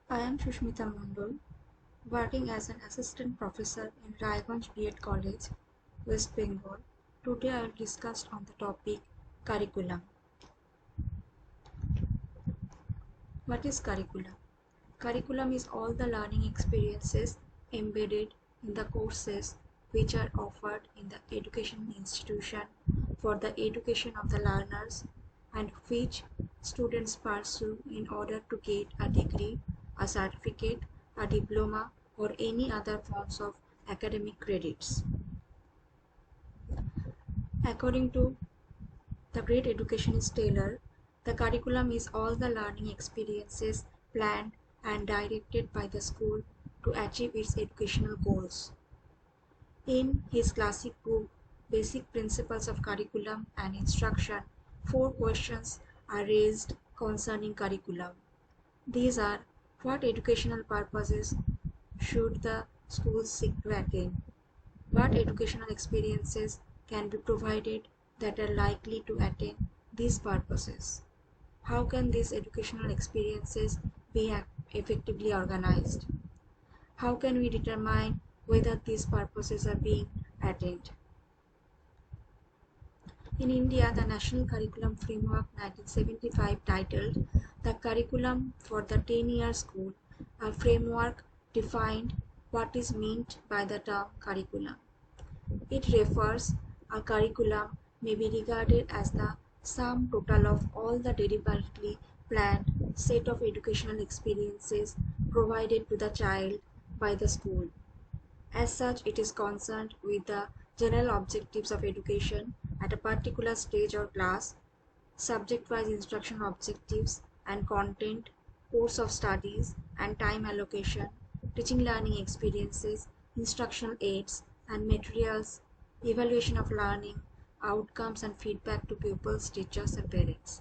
I am Shushmita Mandal, working as an assistant professor in Raiganj B.Ed College, West Bengal. Today I will discuss on the topic curriculum. What is curriculum? Curriculum is all the learning experiences embedded in the courses which are offered in the education institution for the education of the learners and which students pursue in order to get a degree, a certificate, a diploma, or any other forms of academic credits. According to the great educationist Taylor, the curriculum is all the learning experiences planned and directed by the school to achieve its educational goals. In his classic book, Basic Principles of Curriculum and Instruction, 4 questions are raised concerning curriculum. These are: what educational purposes should the schools seek to attain? What educational experiences can be provided that are likely to attain these purposes? How can these educational experiences be effectively organized? How can we determine whether these purposes are being attained? In India, the National Curriculum Framework 1975, titled The Curriculum for the 10-Year School, a framework defined what is meant by the term curriculum. It refers a curriculum may be regarded as the sum total of all the deliberately planned set of educational experiences provided to the child by the school. As such, it is concerned with the general objectives of education at a particular stage or class, subject-wise instruction objectives and content, course of studies and time allocation, teaching learning experiences, instructional aids and materials, evaluation of learning, outcomes and feedback to pupils, teachers and parents.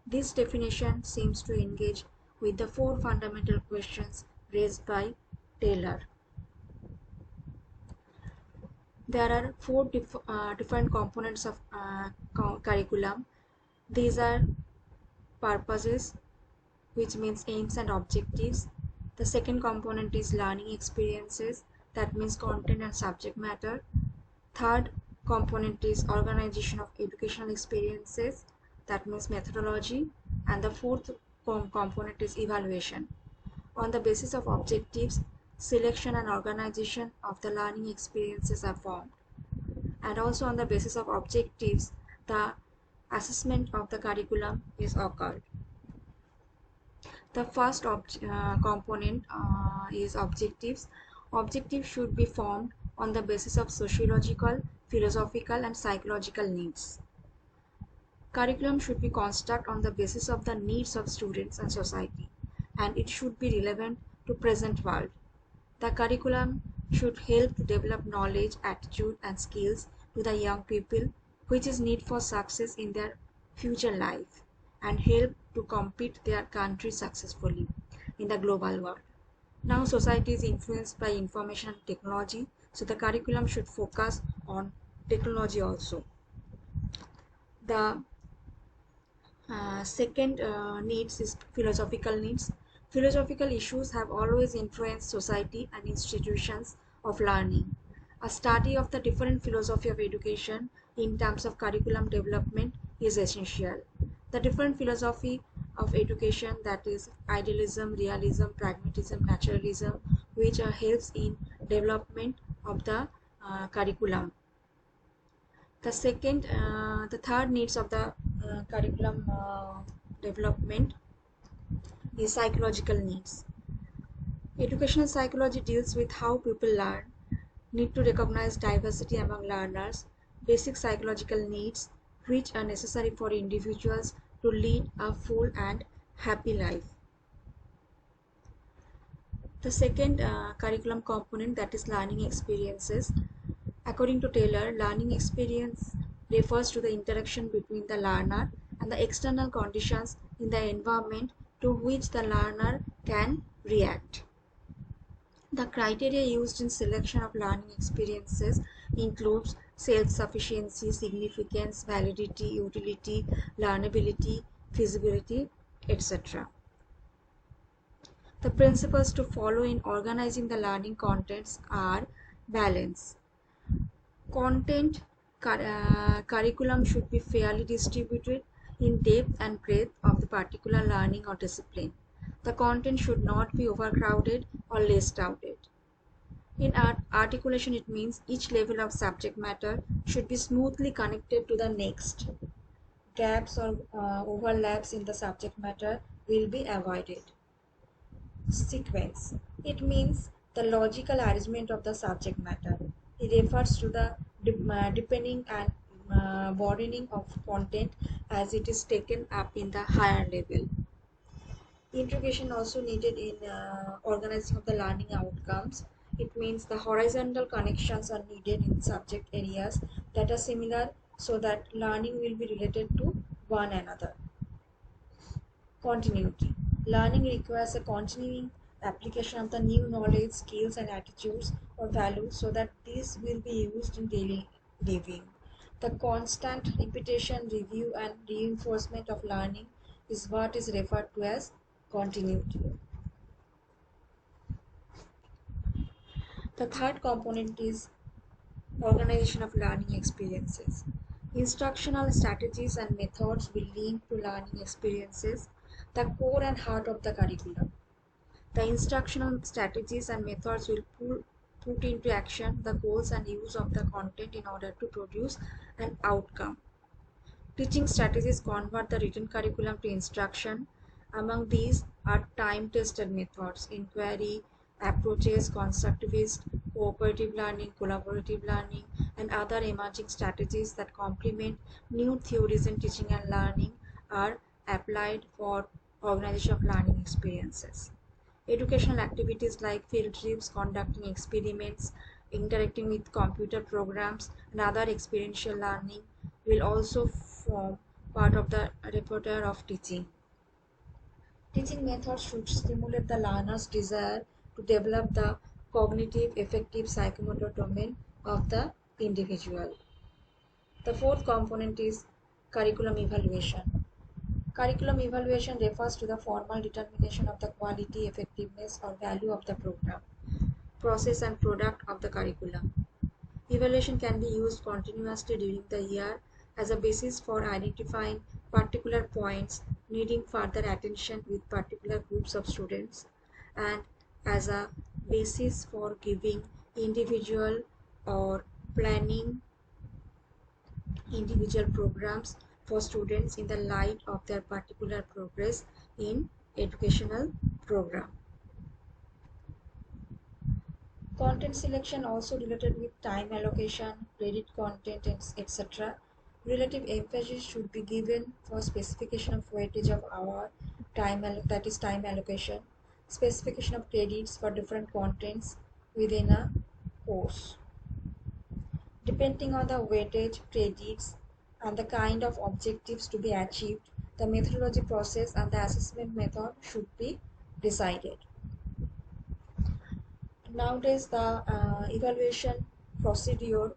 This definition seems to engage with the 4 fundamental questions raised by Taylor. There are 4 different components of curriculum. These are purposes, which means aims and objectives. The second component is learning experiences, that means content and subject matter. Third component is organization of educational experiences, that means methodology. And the fourth component is evaluation. On the basis of objectives, selection and organization of the learning experiences are formed. And also on the basis of objectives, the assessment of the curriculum is occurred. The first component is objectives. Objectives should be formed on the basis of sociological, philosophical and psychological needs. Curriculum should be constructed on the basis of the needs of students and society, and it should be relevant to present world. The curriculum should help to develop knowledge, attitude and skills to the young people, which is need for success in their future life and help to compete their country successfully in the global world. Now society is influenced by information and technology, so the curriculum should focus on technology also. The second needs is philosophical needs. Philosophical issues have always influenced society and institutions of learning. A study of the different philosophy of education in terms of curriculum development is essential. The different philosophy of education, that is idealism, realism, pragmatism, naturalism, which helps in development of the curriculum. The third needs of the curriculum development is psychological needs. Educational psychology deals with how people learn, need to recognize diversity among learners, basic psychological needs which are necessary for individuals to lead a full and happy life. The second curriculum component, that is learning experiences. According to Taylor, learning experience refers to the interaction between the learner and the external conditions in the environment to which the learner can react. The criteria used in selection of learning experiences includes self-sufficiency, significance, validity, utility, learnability, feasibility, etc. The principles to follow in organizing the learning contents are balance. Content curriculum should be fairly distributed in depth and breadth of the particular learning or discipline. The content should not be overcrowded or less crowded. In articulation, it means each level of subject matter should be smoothly connected to the next. Gaps or overlaps in the subject matter will be avoided. Sequence. It means the logical arrangement of the subject matter. It refers to the depending and broadening of content as it is taken up in the higher level. Integration also needed in organizing of the learning outcomes. It means the horizontal connections are needed in subject areas that are similar so that learning will be related to one another. Continuity. Learning requires a continuing application of the new knowledge, skills, and attitudes or values so that these will be used in daily living. The constant repetition, review, and reinforcement of learning is what is referred to as continuity. The third component is organization of learning experiences. Instructional strategies and methods will link to learning experiences, the core and heart of the curriculum. The instructional strategies and methods will put into action the goals and use of the content in order to produce an outcome. Teaching strategies convert the written curriculum to instruction. Among these are time-tested methods, inquiry approaches, constructivist, cooperative learning, collaborative learning, and other emerging strategies that complement new theories in teaching and learning are applied for organization of learning experiences. Educational activities like field trips, conducting experiments, interacting with computer programs, and other experiential learning will also form part of the repertoire of teaching. Teaching methods should stimulate the learner's desire to develop the cognitive, affective, psychomotor domain of the individual. The fourth component is curriculum evaluation. Curriculum evaluation refers to the formal determination of the quality, effectiveness, or value of the program, process, and product of the curriculum. Evaluation can be used continuously during the year as a basis for identifying particular points needing further attention with particular groups of students and as a basis for giving individual or planning individual programs for students in the light of their particular progress in educational program. Content selection also related with time allocation, credit content, etc. Relative emphasis should be given for specification of weightage of hour, that is time allocation, specification of credits for different contents within a course. Depending on the weightage, credits, and the kind of objectives to be achieved, the methodology process and the assessment method should be decided. Nowadays, the evaluation procedure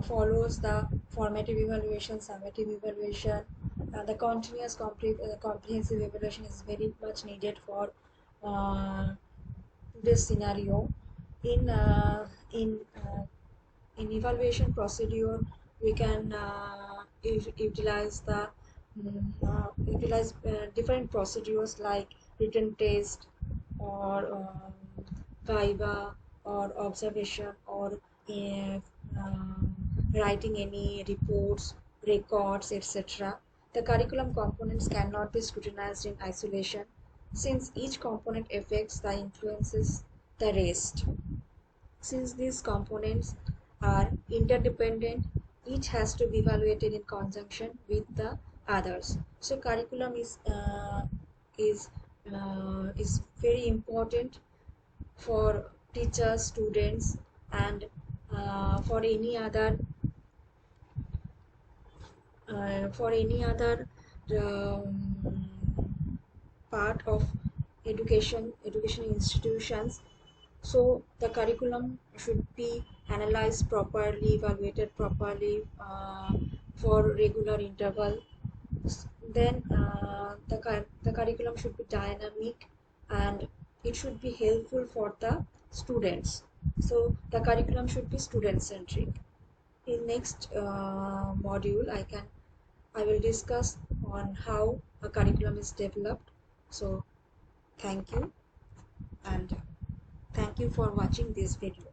follows the formative evaluation, summative evaluation, and the continuous comprehensive evaluation is very much needed for this scenario. In evaluation procedure, we can utilize different procedures like written test or viva or observation or writing any reports, records, etc. The curriculum components cannot be scrutinized in isolation since each component affects the influences the rest. Since these components are interdependent, each has to be evaluated in conjunction with the others. So curriculum is very important for teachers, students, and for any other um, part of education institutions. So the curriculum should be analyzed properly, evaluated properly for regular interval. Then the curriculum should be dynamic and it should be helpful for the students. So the curriculum should be student centric. In next module, I will discuss on how a curriculum is developed. So thank you, and thank you for watching this video.